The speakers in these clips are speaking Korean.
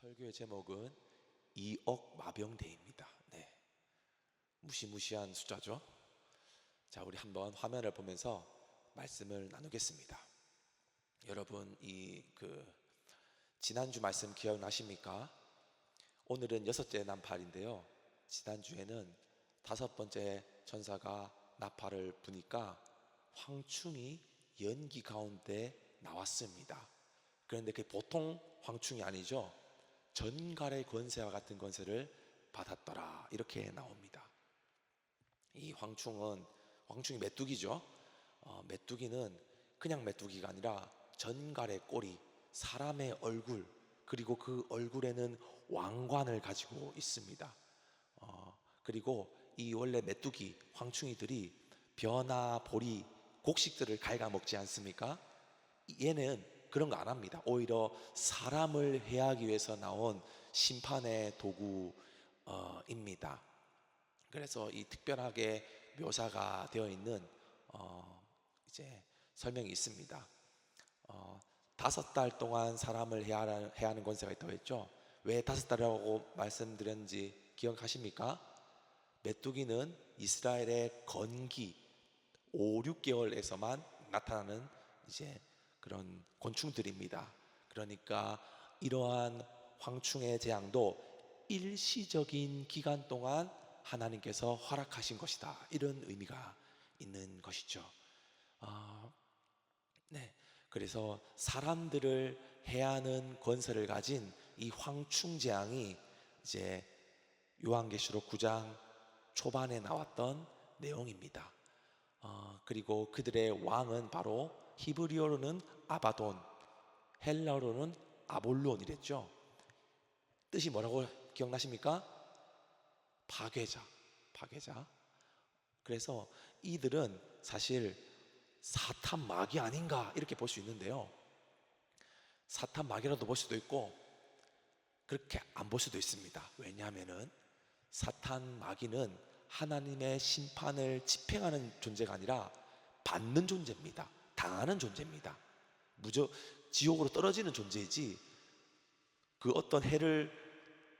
설교의 제목은 2억 마병대입니다. 네, 무시무시한 숫자죠. 자, 우리 한번 화면을 보면서 말씀을 나누겠습니다. 여러분, 지난주 말씀 기억나십니까? 오늘은 여섯째 나팔인데요. 지난주에는 다섯 번째 천사가 나팔을 부니까 황충이 연기 가운데 나왔습니다. 그런데 그게 보통 황충이 아니죠. 전갈의 권세와 같은 권세를 받았더라, 이렇게 나옵니다. 이 황충이 메뚜기죠. 메뚜기는 그냥 메뚜기가 아니라 전갈의 꼬리, 사람의 얼굴, 그리고 그 얼굴에는 왕관을 가지고 있습니다. 그리고 이 원래 메뚜기, 황충이들이 벼나 보리, 곡식들을 갉아먹지 않습니까? 얘는 그런 거 안 합니다. 오히려 사람을 해하기 위해서 나온 심판의 도구입니다. 그래서 이 특별하게 묘사가 되어 있는 이제 설명이 있습니다. 5달 동안 사람을 해하는 권세가 있다고 했죠. 왜 5달이라고 말씀드렸는지 기억하십니까? 메뚜기는 이스라엘의 건기 5, 6개월에서만 나타나는 이제 그런 곤충들입니다. 그러니까 이러한 황충의 재앙도 일시적인 기간 동안 하나님께서 허락하신 것이다, 이런 의미가 있는 것이죠. 네, 그래서 사람들을 해하는 권세를 가진 이 황충 재앙이 이제 요한계시록 9장 초반에 나왔던 내용입니다. 그리고 그들의 왕은 바로 히브리어로는 아바돈, 헬라어로는 아볼론이랬죠. 뜻이 뭐라고 기억나십니까? 파괴자. 그래서 이들은 사실 사탄 마귀 아닌가, 이렇게 볼 수 있는데요. 사탄 마귀라도 볼 수도 있고 그렇게 안 볼 수도 있습니다. 왜냐하면은 사탄 마귀는 하나님의 심판을 집행하는 존재가 아니라 받는 존재입니다. 당하는 존재입니다. 지옥으로 떨어지는 존재이지 그 어떤 해를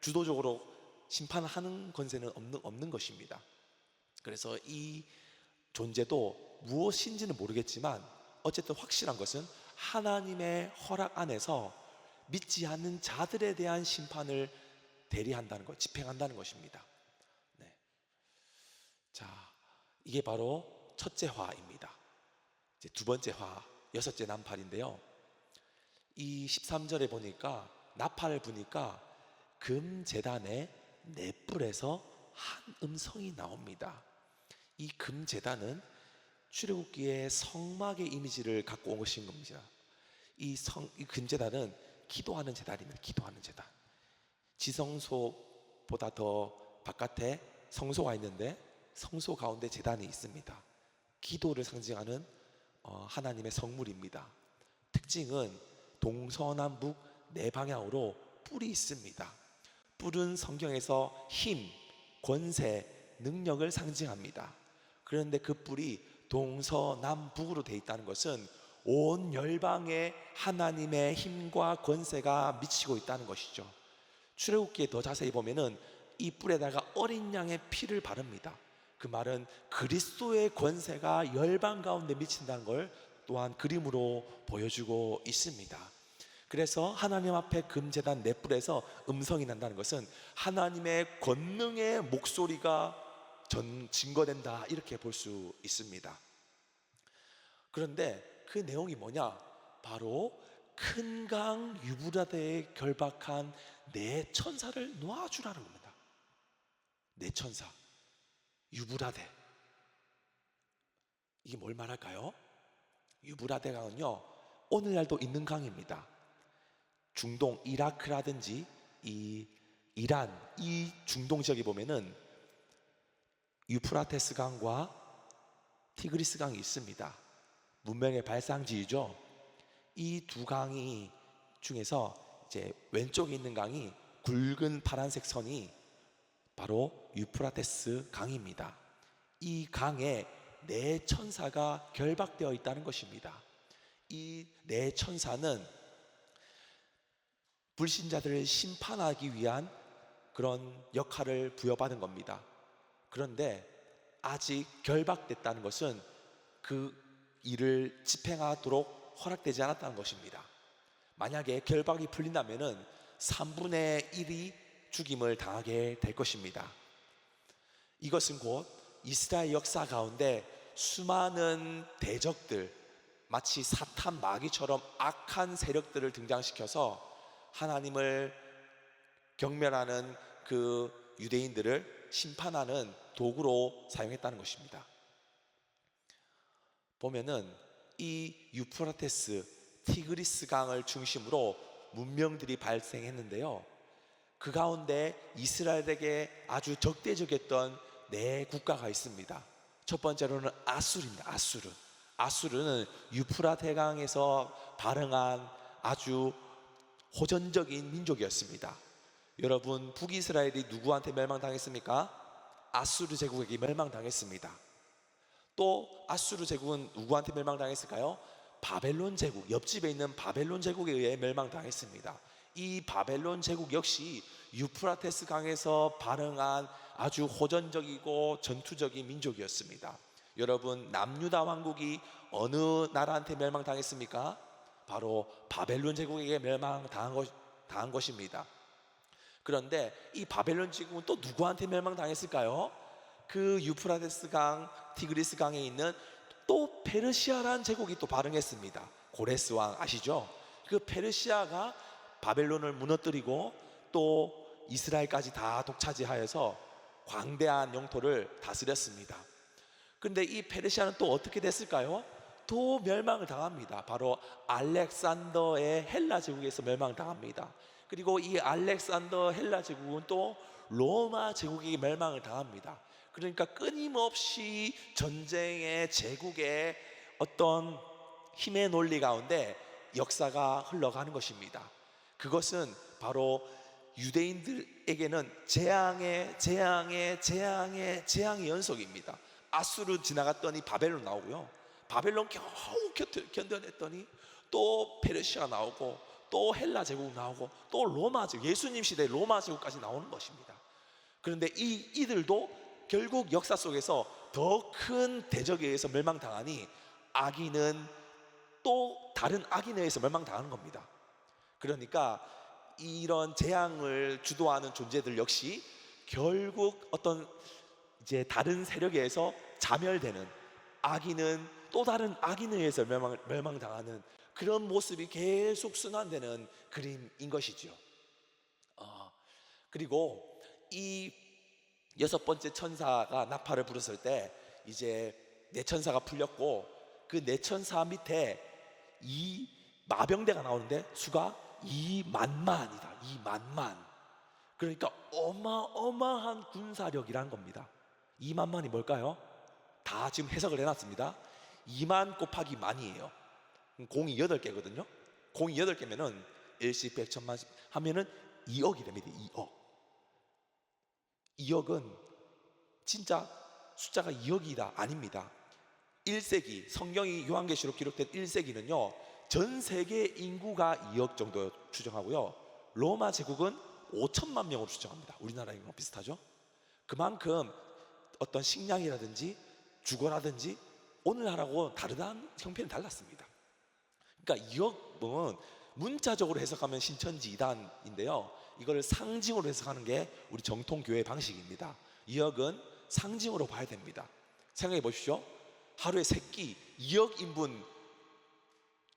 주도적으로 심판하는 권세는 없는 것입니다. 그래서 이 존재도 무엇인지는 모르겠지만 어쨌든 확실한 것은 하나님의 허락 안에서 믿지 않는 자들에 대한 심판을 대리한다는 것, 집행한다는 것입니다. 네. 자, 이게 바로 첫째 화입니다. 이제 두 번째 화, 여섯째 나팔인데요. 이 13절에 보니까 나팔을 부니까 금제단의 넷불에서 한 음성이 나옵니다. 이 금제단은 출애굽기의 성막의 이미지를 갖고 온 것인 겁니다. 이 금제단은 기도하는 제단입니다. 기도하는 제단. 지성소보다 더 바깥에 성소가 있는데 성소 가운데 제단이 있습니다. 기도를 상징하는 하나님의 성물입니다. 특징은 동서남북 네 방향으로 뿔이 있습니다. 뿔은 성경에서 힘, 권세, 능력을 상징합니다. 그런데 그 뿔이 동서남북으로 되어 있다는 것은 온 열방에 하나님의 힘과 권세가 미치고 있다는 것이죠. 출애굽기에 더 자세히 보면은 이 뿔에다가 어린 양의 피를 바릅니다. 그 말은 그리스도의 권세가 열방 가운데 미친다는 걸 또한 그림으로 보여주고 있습니다. 그래서 하나님 앞에 금제단 넷불에서 음성이 난다는 것은 하나님의 권능의 목소리가 증거된다, 이렇게 볼 수 있습니다. 그런데 그 내용이 뭐냐? 바로 큰 강 유브라데에 결박한 네 천사를 놓아주라는 겁니다. 네 천사, 유브라데. 이게 뭘 말할까요? 유브라데 강은요, 오늘날도 있는 강입니다. 중동 이라크라든지 이 이란, 이 중동 지역에 보면은 유프라테스 강과 티그리스 강이 있습니다. 문명의 발상지이죠. 이 두 강이 중에서 이제 왼쪽에 있는 강이 굵은 파란색 선이 바로 유프라테스 강입니다. 이 강에 네 천사가 결박되어 있다는 것입니다. 이 네 천사는 불신자들을 심판하기 위한 그런 역할을 부여받은 겁니다. 그런데 아직 결박됐다는 것은 그 일을 집행하도록 허락되지 않았다는 것입니다. 만약에 결박이 풀린다면은 3분의 1이 죽임을 당하게 될 것입니다. 이것은 곧 이스라엘 역사 가운데 수많은 대적들, 마치 사탄 마귀처럼 악한 세력들을 등장시켜서 하나님을 경멸하는 그 유대인들을 심판하는 도구로 사용했다는 것입니다. 보면은 이 유프라테스, 티그리스 강을 중심으로 문명들이 발생했는데요. 그 가운데 이스라엘에게 아주 적대적이었던 네 국가가 있습니다. 첫 번째로는 아수르입니다. 아수르는 유프라테 강에서 발흥한 아주 호전적인 민족이었습니다. 여러분, 북이스라엘이 누구한테 멸망당했습니까? 아수르 제국에게 멸망당했습니다. 또 아수르 제국은 누구한테 멸망당했을까요? 바벨론 제국, 옆집에 있는 바벨론 제국에 의해 멸망당했습니다. 이 바벨론 제국 역시 유프라테스 강에서 발흥한 아주 호전적이고 전투적인 민족이었습니다. 여러분, 남유다 왕국이 어느 나라한테 멸망당했습니까? 바로 바벨론 제국에게 멸망당한 것입니다. 그런데 이 바벨론 제국은 또 누구한테 멸망당했을까요? 그 유프라테스 강, 티그리스 강에 있는 또 페르시아라는 제국이 또 발흥했습니다. 고레스 왕 아시죠? 그 페르시아가 바벨론을 무너뜨리고 또 이스라엘까지 다 독차지하여서 광대한 영토를 다스렸습니다. 그런데 이 페르시아는 또 어떻게 됐을까요? 또 멸망을 당합니다. 바로 알렉산더의 헬라 제국에서 멸망당합니다. 그리고 이 알렉산더 헬라 제국은 또 로마 제국에게 멸망을 당합니다. 그러니까 끊임없이 전쟁의 제국의 어떤 힘의 논리 가운데 역사가 흘러가는 것입니다. 그것은 바로 유대인들에게는 재앙의 연속입니다. 아수르 지나갔더니 바벨론 나오고요. 바벨론 겨우 견뎌냈더니 또 페르시아 나오고 또 헬라 제국 나오고 또 로마 제국, 예수님 시대 로마 제국까지 나오는 것입니다. 그런데 이들도 결국 역사 속에서 더 큰 대적에 의해서 멸망당하니 악인은 또 다른 악인에 의해서 멸망당하는 겁니다. 그러니까 이런 재앙을 주도하는 존재들 역시 결국 어떤 이제 다른 세력에 의해서 자멸되는, 악인은 또 다른 악인에 의해서 멸망당하는 그런 모습이 계속 순환되는 그림인 것이죠. 그리고 이 여섯 번째 천사가 나팔을 불었을 때 이제 네 천사가 풀렸고 그 네 천사 밑에 이 마병대가 나오는데 수가 2만만이다. 2만만. 그러니까 어마어마한 군사력이란 겁니다. 2만만이 뭘까요? 다 지금 해석을 해놨습니다. 2만 곱하기 만이에요. 공이 8개거든요. 공이 8개면은 1십, 100, 1000만 하면은 2억이 됩니다. 2억. 2억은 진짜 숫자가 2억이다 아닙니다. 1세기 성경이 요한계시록 기록된 1세기는요 전 세계 인구가 2억 정도 추정하고요, 로마 제국은 5천만 명으로 추정합니다. 우리나라 인구랑 비슷하죠. 그만큼 어떤 식량이라든지 주거라든지 오늘날하고 다르다는 형편이 달랐습니다. 그러니까 2억은 문자적으로 해석하면 신천지 이단인데요, 이걸 상징으로 해석하는 게 우리 정통교회 방식입니다. 2억은 상징으로 봐야 됩니다. 생각해 보십시오. 하루에 3끼 2억 인분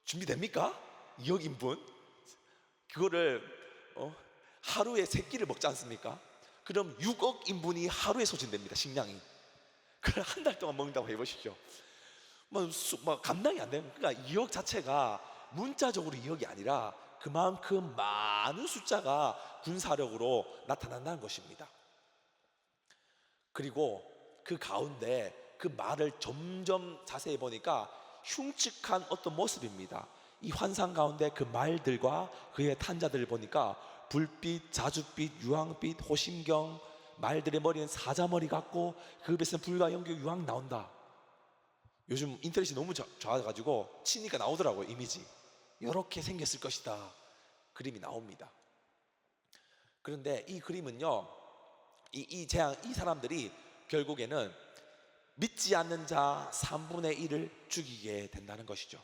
준비됩니까? 2억 인분? 그거를 하루에 3끼를 먹지 않습니까? 그럼 6억 인분이 하루에 소진됩니다. 식량이. 그걸 한 달 동안 먹는다고 해보십시오. 감당이 안 되는. 그러니까 2억 자체가 문자적으로 2억이 아니라 그만큼 많은 숫자가 군사력으로 나타난다는 것입니다. 그리고 그 가운데 그 말을 점점 자세히 보니까 흉측한 어떤 모습입니다. 이 환상 가운데 그 말들과 그의 탄자들을 보니까 불빛, 자줏빛, 유황빛, 호심경, 말들의 머리는 사자머리 같고 그 입에서는 불과 연기, 유황 나온다. 요즘 인터넷이 너무 좋아가지고 치니까 나오더라고요. 이미지 이렇게 생겼을 것이다 그림이 나옵니다. 그런데 이 그림은요, 이 사람들이 결국에는 믿지 않는 자 3분의 1을 죽이게 된다는 것이죠.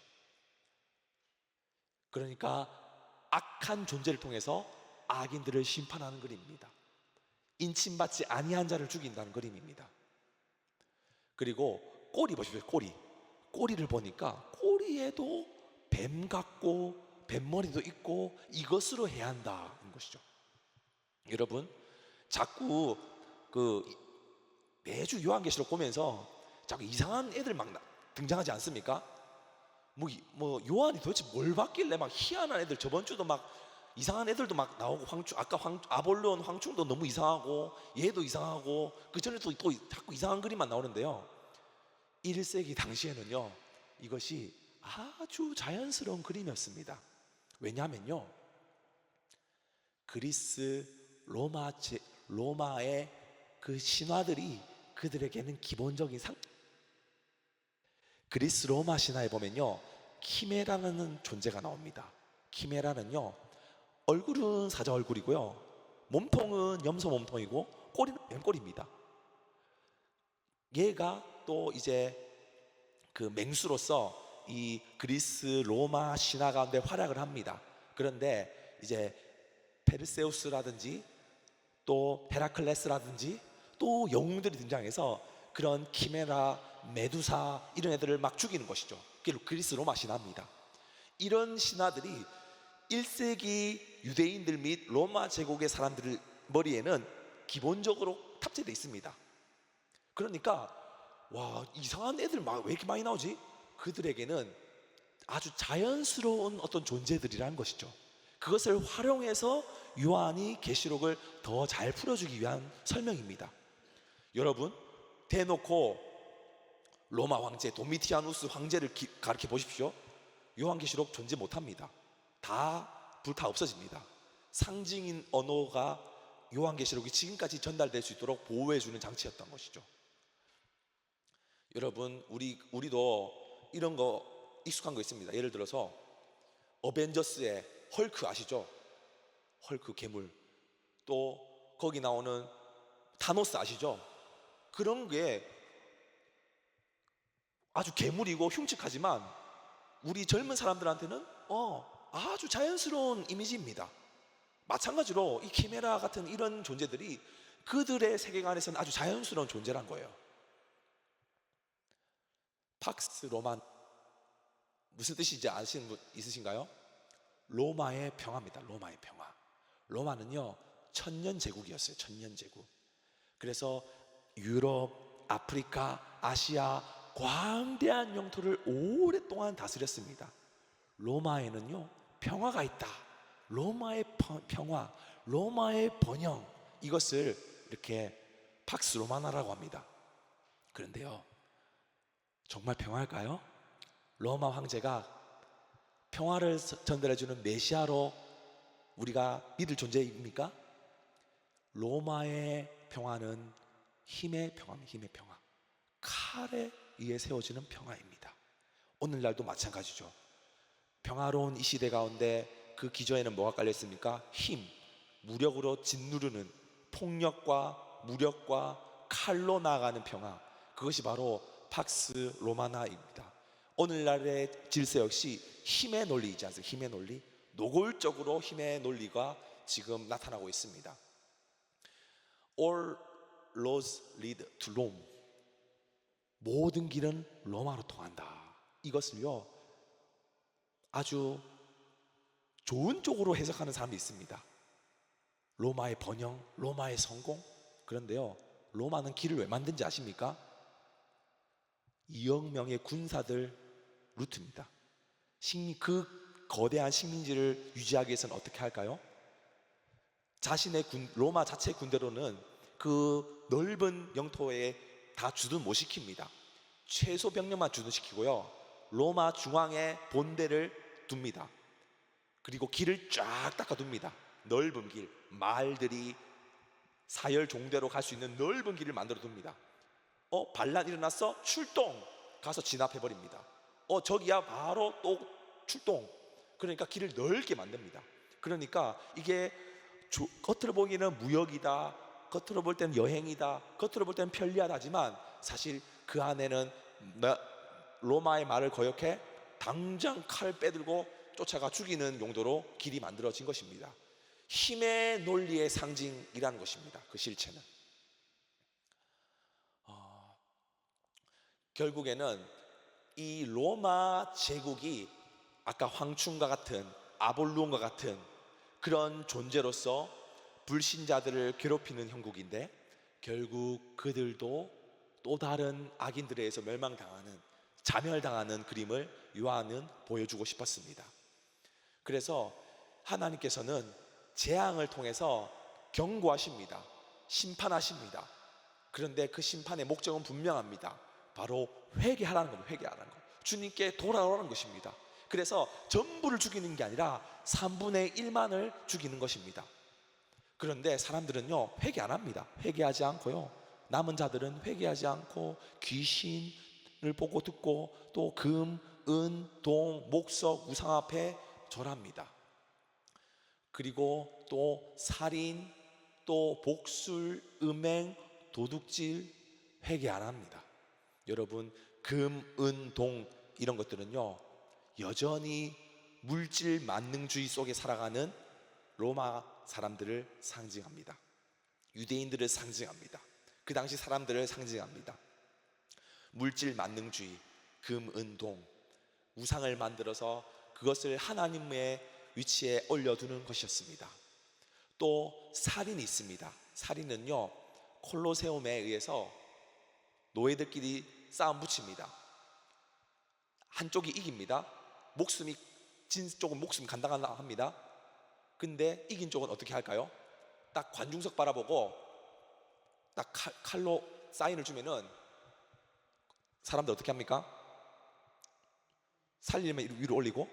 그러니까 악한 존재를 통해서 악인들을 심판하는 그림입니다. 인침받지 아니한 자를 죽인다는 그림입니다. 그리고 꼬리 보십시오. 꼬리를 보니까 꼬리에도 뱀 같고 뱀머리도 있고 이것으로 해야 한다는 것이죠. 여러분, 자꾸 매주 요한계시록 보면서 자꾸 이상한 애들 막 등장하지 않습니까? 뭐 요한이 도대체 뭘 봤길래 막 희한한 애들, 저번 주도 막 이상한 애들도 막 나오고, 아볼론 황충도 너무 이상하고 얘도 이상하고, 그 전에 또 자꾸 이상한 그림만 나오는데요, 1세기 당시에는요 이것이 아주 자연스러운 그림이었습니다. 왜냐하면요, 그리스 로마의 그 신화들이 그들에게는 기본적인 그리스 로마 신화에 보면요, 키메라는 존재가 나옵니다. 키메라는요, 얼굴은 사자 얼굴이고요, 몸통은 염소 몸통이고 꼬리는 뱀꼬리입니다. 얘가 또 이제 그 맹수로서 이 그리스 로마 신화 가운데 활약을 합니다. 그런데 이제 페르세우스라든지 또 헤라클레스라든지 또 영웅들이 등장해서 그런 키메라, 메두사 이런 애들을 막 죽이는 것이죠. 그게 그리스 로마 신화입니다. 이런 신화들이 1세기 유대인들 및 로마 제국의 사람들 머리에는 기본적으로 탑재되어 있습니다. 그러니까 와, 이상한 애들 왜 이렇게 많이 나오지? 그들에게는 아주 자연스러운 어떤 존재들이라는 것이죠. 그것을 활용해서 요한이 계시록을 더 잘 풀어주기 위한 설명입니다. 여러분, 대놓고 로마 황제 도미티아누스 황제를 가르쳐 보십시오. 요한계시록 존재 못합니다. 다 불타 없어집니다. 상징인 언어가 요한계시록이 지금까지 전달될 수 있도록 보호해주는 장치였던 것이죠. 여러분, 우리도 이런 거 익숙한 거 있습니다. 예를 들어서 어벤져스의 헐크 아시죠? 헐크 괴물, 또 거기 나오는 타노스 아시죠? 그런 게 아주 괴물이고 흉측하지만 우리 젊은 사람들한테는 아주 자연스러운 이미지입니다. 마찬가지로 이 키메라 같은 이런 존재들이 그들의 세계관에서는 아주 자연스러운 존재란 거예요. 팍스 로만 무슨 뜻인지 아시는 분 있으신가요? 로마의 평화입니다. 로마의 평화. 로마는요, 천년 제국이었어요. 천년 제국. 그래서 유럽, 아프리카, 아시아 광대한 영토를 오랫동안 다스렸습니다. 로마에는요, 평화가 있다. 로마의 평화, 로마의 번영, 이것을 이렇게 팍스 로마나라고 합니다. 그런데요, 정말 평화일까요? 로마 황제가 평화를 전달해주는 메시아로 우리가 믿을 존재입니까? 로마의 평화는 힘의 평화입니다. 힘의 평화. 칼에 의해 세워지는 평화입니다. 오늘날도 마찬가지죠. 평화로운 이 시대 가운데 그 기저에는 뭐가 깔려 있습니까? 힘, 무력으로 짓누르는, 폭력과 무력과 칼로 나아가는 평화, 그것이 바로 팍스 로마나입니다. 오늘날의 질서 역시 힘의 논리이지 않습니까? 힘의 논리, 노골적으로 힘의 논리가 지금 나타나고 있습니다. All roads lead to Rome. 모든 길은 로마로 통한다. 이것을요, 아주 좋은 쪽으로 해석하는 사람이 있습니다. 로마의 번영, 로마의 성공. 그런데요, 로마는 길을 왜 만든지 아십니까? 2억 명의 군사들 루트입니다. 그 거대한 식민지를 유지하기 위해서는 어떻게 할까요? 자신의 로마 자체 군대로는 그 넓은 영토에 다 주둔 못 시킵니다. 최소 병력만 주둔시키고요, 로마 중앙에 본대를 둡니다. 그리고 길을 쫙 닦아둡니다. 넓은 길, 말들이 사열 종대로 갈 수 있는 넓은 길을 만들어 둡니다. 반란 일어났어? 출동! 가서 진압해버립니다. 저기야 바로 또 출동! 그러니까 길을 넓게 만듭니다. 그러니까 이게 겉으로 보기에는 무역이다, 겉으로 볼 때는 여행이다, 겉으로 볼 때는 편리하다 하지만 사실 그 안에는 로마의 말을 거역해 당장 칼 빼들고 쫓아가 죽이는 용도로 길이 만들어진 것입니다. 힘의 논리의 상징이라는 것입니다. 그 실체는 결국에는 이 로마 제국이 아까 황충과 같은 아볼론과 같은 그런 존재로서 불신자들을 괴롭히는 형국인데, 결국 그들도 또 다른 악인들에 의해서 멸망당하는, 자멸당하는 그림을 요한은 보여주고 싶었습니다. 그래서 하나님께서는 재앙을 통해서 경고하십니다. 심판하십니다. 그런데 그 심판의 목적은 분명합니다. 바로 회개하라는 겁니다. 회개하라는 것, 주님께 돌아오라는 것입니다. 그래서 전부를 죽이는 게 아니라 3분의 1만을 죽이는 것입니다. 그런데 사람들은요, 회개 안 합니다. 회개하지 않고요, 남은 자들은 회개하지 않고 귀신을 보고 듣고 또 금, 은, 동, 목석, 우상 앞에 절합니다. 그리고 또 살인, 또 복술, 음행, 도둑질, 회개 안 합니다. 여러분, 금, 은, 동 이런 것들은요, 여전히 물질 만능주의 속에 살아가는 로마 사람들을 상징합니다. 유대인들을 상징합니다. 그 당시 사람들을 상징합니다. 물질 만능주의, 금, 은, 동, 우상을 만들어서 그것을 하나님의 위치에 올려두는 것이었습니다. 또 살인이 있습니다. 살인은요, 콜로세움에 의해서 노예들끼리 싸움 붙입니다. 한쪽이 이깁니다. 목숨이 진 쪽은 목숨 간당간당 합니다. 근데 이긴 쪽은 어떻게 할까요? 딱 관중석 바라보고 딱 칼로 사인을 주면은 사람들 어떻게 합니까? 살리면 위로 올리고,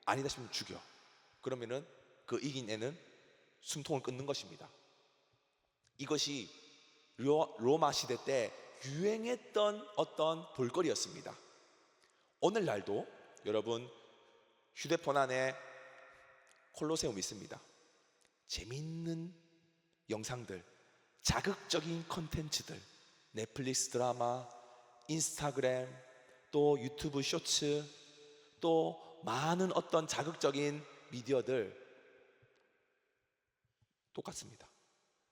아니다 싶으면 죽여. 그러면은 그 이긴 애는 숨통을 끊는 것입니다. 이것이 로마 시대 때 유행했던 어떤 볼거리였습니다. 오늘날도 여러분, 휴대폰 안에 콜로세움이 있습니다. 재미있는 영상들, 자극적인 콘텐츠들, 넷플릭스 드라마, 인스타그램, 또 유튜브 쇼츠, 또 많은 어떤 자극적인 미디어들 똑같습니다.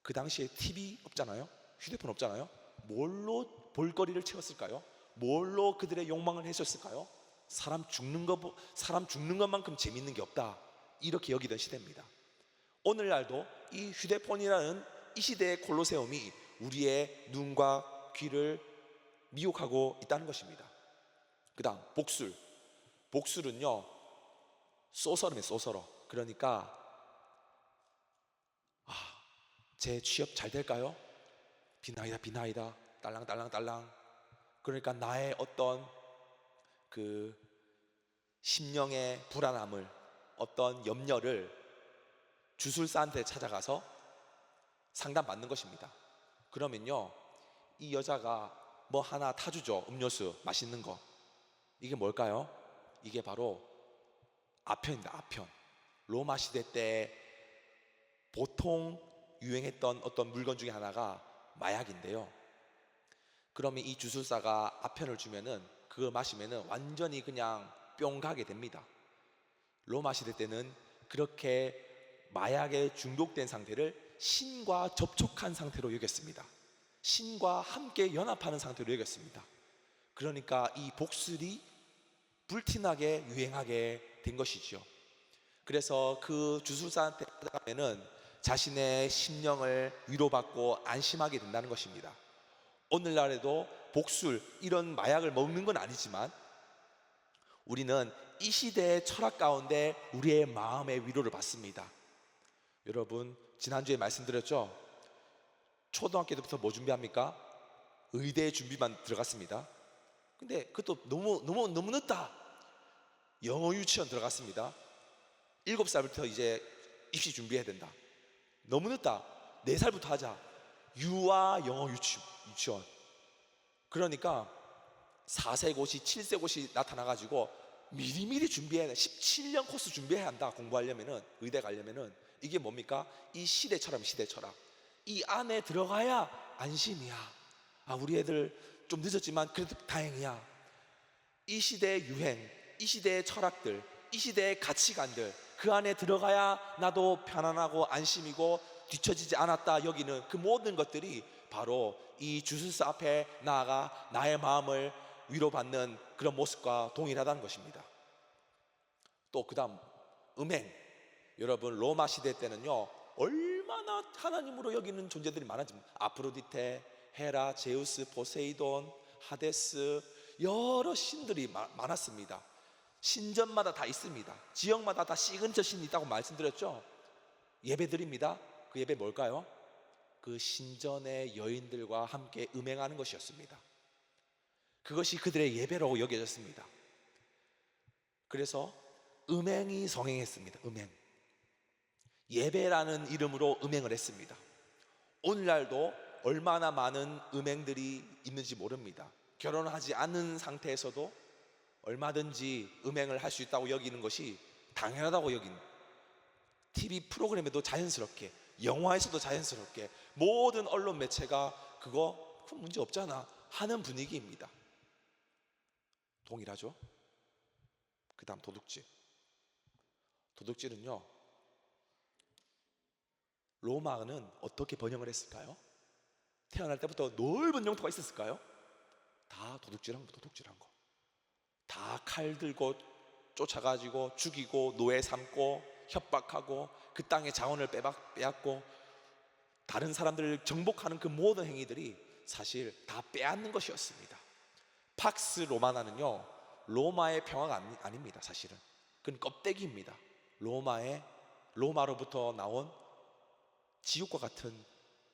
그 당시에 TV 없잖아요. 휴대폰 없잖아요. 뭘로 볼거리를 채웠을까요? 뭘로 그들의 욕망을 해줬을까요? 사람 죽는 것만큼 재밌는 게 없다, 이렇게 여기던 시대입니다. 오늘날도 이 휴대폰이라는 이 시대의 콜로세움이 우리의 눈과 귀를 미혹하고 있다는 것입니다. 그 다음 복술은요, 소설입니다. 소설어. 그러니까 제 취업 잘 될까요? 비나이다 딸랑딸랑딸랑. 그러니까 나의 어떤 그 심령의 불안함을, 어떤 염려를 주술사한테 찾아가서 상담받는 것입니다. 그러면요, 이 여자가 뭐 하나 타주죠. 음료수, 맛있는 거. 이게 뭘까요? 이게 바로 아편입니다. 아편. 로마 시대 때 보통 유행했던 어떤 물건 중에 하나가 마약인데요. 그러면 이 주술사가 아편을 주면은 그걸 마시면은 완전히 그냥 뿅 가게 됩니다. 로마 시대 때는 그렇게 마약에 중독된 상태를 신과 접촉한 상태로 여겼습니다. 신과 함께 연합하는 상태로 여겼습니다. 그러니까 이 복술이 불티나게 유행하게 된 것이죠. 그래서 그 주술사한테 가면은 자신의 심령을 위로받고 안심하게 된다는 것입니다. 오늘날에도 복술, 이런 마약을 먹는 건 아니지만 우리는 이 시대의 철학 가운데 우리의 마음의 위로를 받습니다. 여러분, 지난주에 말씀드렸죠? 초등학교 때부터 뭐 준비합니까? 의대 준비만 들어갔습니다. 근데 그것도 너무 늦다. 영어 유치원 들어갔습니다. 7살부터 이제 입시 준비해야 된다. 너무 늦다. 4살부터 하자. 유아 영어 유치원. 그러니까 4세 고시, 7세 고시 나타나가지고 미리미리 준비해야 돼. 17년 코스 준비해야 한다. 공부하려면은, 의대 가려면은. 이게 뭡니까? 이 시대 철학, 시대 철학. 이 안에 들어가야 안심이야. 아, 우리 애들 좀 늦었지만 그래도 다행이야. 이 시대의 유행, 이 시대의 철학들, 이 시대의 가치관들, 그 안에 들어가야 나도 편안하고 안심이고 뒤처지지 않았다 여기는 그 모든 것들이 바로 이 주술사 앞에 나아가 나의 마음을 위로받는 그런 모습과 동일하다는 것입니다. 또 그 다음 음행. 여러분, 로마 시대 때는요 얼마나 하나님으로 여기는 존재들이 많았지만 아프로디테, 헤라, 제우스, 포세이돈, 하데스, 여러 신들이 많았습니다. 신전마다 다 있습니다. 지역마다 다 시그니처 신이 있다고 말씀드렸죠. 예배 드립니다. 그 예배 뭘까요? 그 신전의 여인들과 함께 음행하는 것이었습니다. 그것이 그들의 예배라고 여겨졌습니다. 그래서 음행이 성행했습니다. 음행. 예배라는 이름으로 음행을 했습니다. 오늘날도 얼마나 많은 음행들이 있는지 모릅니다. 결혼하지 않은 상태에서도 얼마든지 음행을 할 수 있다고 여기는 것이 당연하다고 여긴, TV 프로그램에도 자연스럽게, 영화에서도 자연스럽게 모든 언론 매체가 그거 큰 문제 없잖아 하는 분위기입니다. 동일하죠? 그 다음 도둑질. 도둑질은요 로마는 어떻게 번영을 했을까요? 태어날 때부터 넓은 영토가 있었을까요? 다 도둑질한 거, 도둑질한 거. 다 칼 들고 쫓아가지고 죽이고 노예 삼고 협박하고 그 땅의 자원을 빼앗고 다른 사람들을 정복하는 그 모든 행위들이 사실 다 빼앗는 것이었습니다. 팍스 로마나는요 로마의 평화가 아닙니다. 사실은 그건 껍데기입니다. 로마로부터 나온 지옥과 같은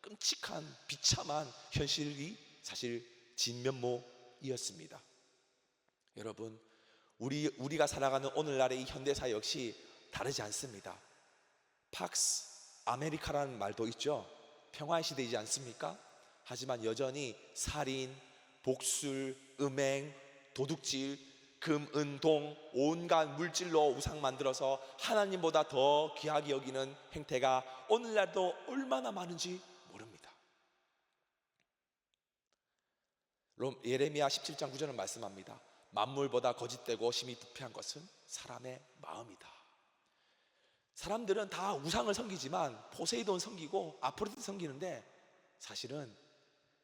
끔찍한 비참한 현실이 사실 진면모이었습니다. 여러분, 우리가 살아가는 오늘날의 이 현대사 역시 다르지 않습니다. 팍스 아메리카라는 말도 있죠. 평화의 시대이지 않습니까? 하지만 여전히 살인, 복술, 음행, 도둑질, 금, 은, 동 온갖 물질로 우상 만들어서 하나님보다 더 귀하게 여기는 행태가 오늘날도 얼마나 많은지 모릅니다. 예레미야 17장 9절은 말씀합니다. 만물보다 거짓되고 심히 부패한 것은 사람의 마음이다. 사람들은 다 우상을 섬기지만 포세이돈 섬기고 아프로디테 섬기는데 사실은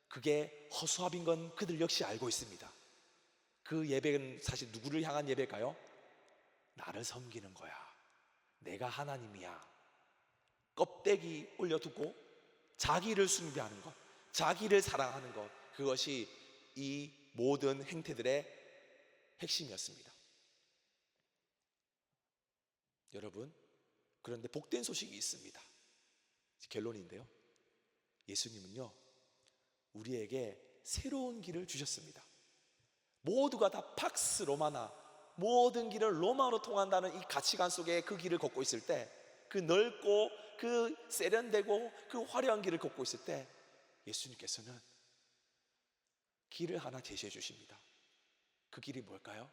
그게 허수아비인 건 그들 역시 알고 있습니다. 그 예배는 사실 누구를 향한 예배일까요? 나를 섬기는 거야. 내가 하나님이야. 껍데기 올려두고 자기를 숭배하는 것, 자기를 사랑하는 것, 그것이 이 모든 행태들의 핵심이었습니다. 여러분, 그런데 복된 소식이 있습니다. 결론인데요, 예수님은요 우리에게 새로운 길을 주셨습니다. 모두가 다 팍스 로마나, 모든 길은 로마로 통한다는 이 가치관 속에 그 길을 걷고 있을 때, 그 넓고 그 세련되고 그 화려한 길을 걷고 있을 때 예수님께서는 길을 하나 제시해 주십니다. 그 길이 뭘까요?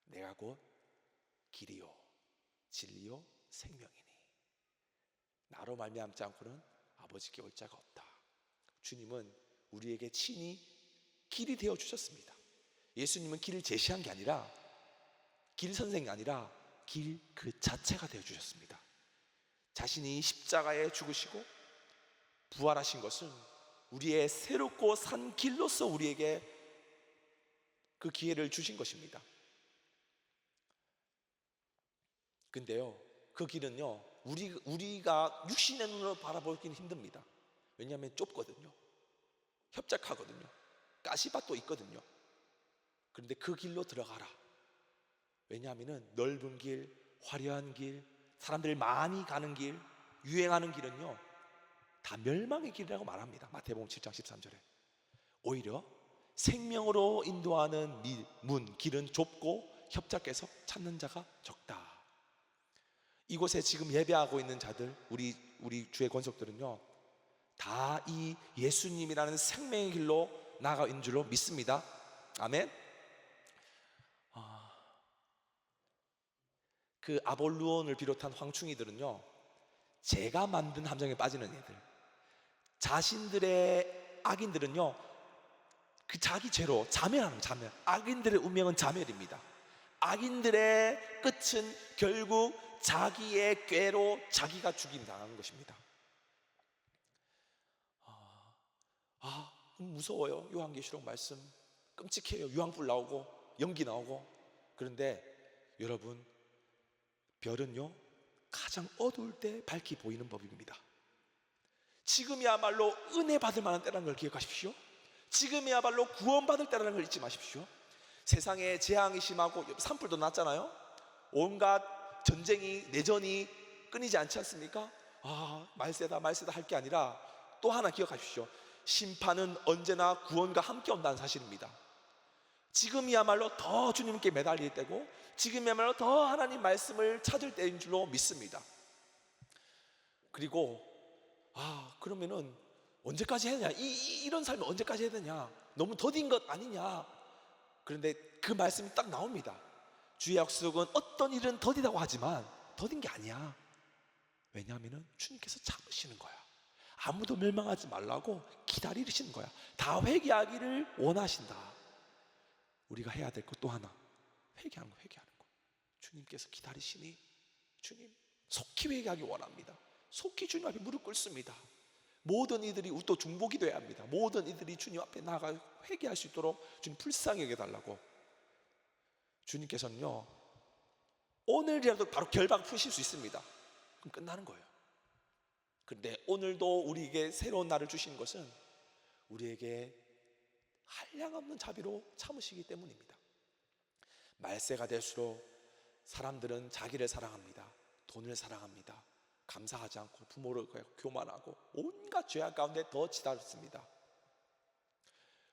내가 곧 길이요 진리요 생명이니 나로 말미암지 않고는 아버지께 올 자가 없다. 주님은 우리에게 친히 길이 되어 주셨습니다. 예수님은 길을 제시한 게 아니라, 길 선생이 아니라 길 그 자체가 되어 주셨습니다. 자신이 십자가에 죽으시고 부활하신 것은 우리의 새롭고 산 길로서 우리에게 그 기회를 주신 것입니다. 근데요 그 길은요 우리가 육신의 눈으로 바라보기는 힘듭니다. 왜냐하면 좁거든요. 협착하거든요. 가시밭도 있거든요. 그런데 그 길로 들어가라. 왜냐하면 넓은 길, 화려한 길, 사람들이 많이 가는 길, 유행하는 길은요 다 멸망의 길이라고 말합니다. 마태복음 7장 13절에. 오히려 생명으로 인도하는 문, 길은 좁고 협착해서 찾는 자가 적다. 이곳에 지금 예배하고 있는 자들, 우리 주의 권속들은요 다 이 예수님이라는 생명의 길로 나아가 있는 줄로 믿습니다. 아멘. 그 아볼루온을 비롯한 황충이들은요 제가 만든 함정에 빠지는 애들, 자신들의 악인들은요, 그 자기 죄로 자멸하는 자멸. 악인들의 운명은 자멸입니다. 악인들의 끝은 결국 자기의 꾀로 자기가 죽임 당하는 것입니다. 무서워요. 요한계시록 말씀 끔찍해요. 유황불 나오고 연기 나오고. 그런데 여러분, 별은요 가장 어두울 때 밝게 보이는 법입니다. 지금이야말로 은혜 받을 만한 때라는 걸 기억하십시오. 지금이야말로 구원받을 때라는 걸 잊지 마십시오. 세상에 재앙이 심하고 산불도 났잖아요. 온갖 전쟁이, 내전이 끊이지 않지 않습니까? 말세다 할 게 아니라 또 하나 기억하십시오. 심판은 언제나 구원과 함께 온다는 사실입니다. 지금이야말로 더 주님께 매달릴 때고, 지금이야말로 더 하나님 말씀을 찾을 때인 줄로 믿습니다. 그리고 그러면은 언제까지 해야 되냐? 이런 삶을 언제까지 해야 되냐? 너무 더딘 것 아니냐? 그런데 그 말씀이 딱 나옵니다. 주의 약속은 어떤 일은 더디다고 하지만 더딘 게 아니야. 왜냐하면 주님께서 참으시는 거야. 아무도 멸망하지 말라고 기다리시는 거야. 다 회개하기를 원하신다. 우리가 해야 될 것 또 하나, 회개하는 거. 주님께서 기다리시니 주님 속히 회개하기 원합니다. 속히 주님 앞에 무릎 꿇습니다. 모든 이들이 또 중보기 돼야 합니다. 모든 이들이 주님 앞에 나가 회개할 수 있도록 주님 불쌍히 여겨달라고. 주님께서는요, 오늘이라도 바로 결박 푸실 수 있습니다. 그럼 끝나는 거예요. 그런데 오늘도 우리에게 새로운 날을 주신 것은 우리에게 한량없는 자비로 참으시기 때문입니다. 말세가 될수록 사람들은 자기를 사랑합니다. 돈을 사랑합니다. 감사하지 않고 부모를 교만하고 온갖 죄악 가운데 더 치닫습니다.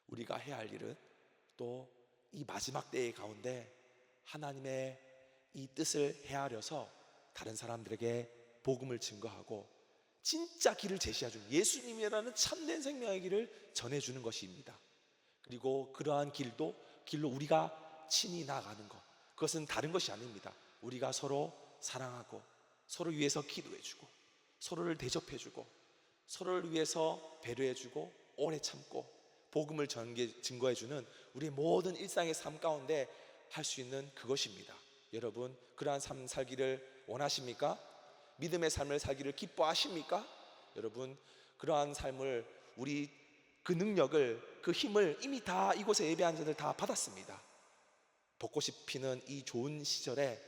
우리가 해야 할 일은 또 이 마지막 때의 가운데 하나님의 이 뜻을 헤아려서 다른 사람들에게 복음을 증거하고 진짜 길을 제시해주는, 예수님이라는 참된 생명의 길을 전해주는 것입니다. 그리고 그러한 길로 우리가 친히 나아가는 것, 그것은 다른 것이 아닙니다. 우리가 서로 사랑하고 서로 위해서 기도해주고 서로를 대접해주고 서로를 위해서 배려해주고 오래 참고 복음을 증거해주는 우리의 모든 일상의 삶 가운데 할 수 있는 그것입니다. 여러분, 그러한 삶 살기를 원하십니까? 믿음의 삶을 살기를 기뻐하십니까? 여러분, 그러한 삶을, 우리 그 능력을, 그 힘을 이미 다 이곳에 예배한 자들 다 받았습니다. 벚꽃이 피는 이 좋은 시절에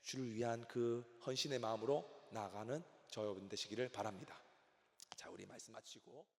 주를 위한 그 헌신의 마음으로 나아가는 저 여러분 되시기를 바랍니다. 자, 우리 말씀 마치고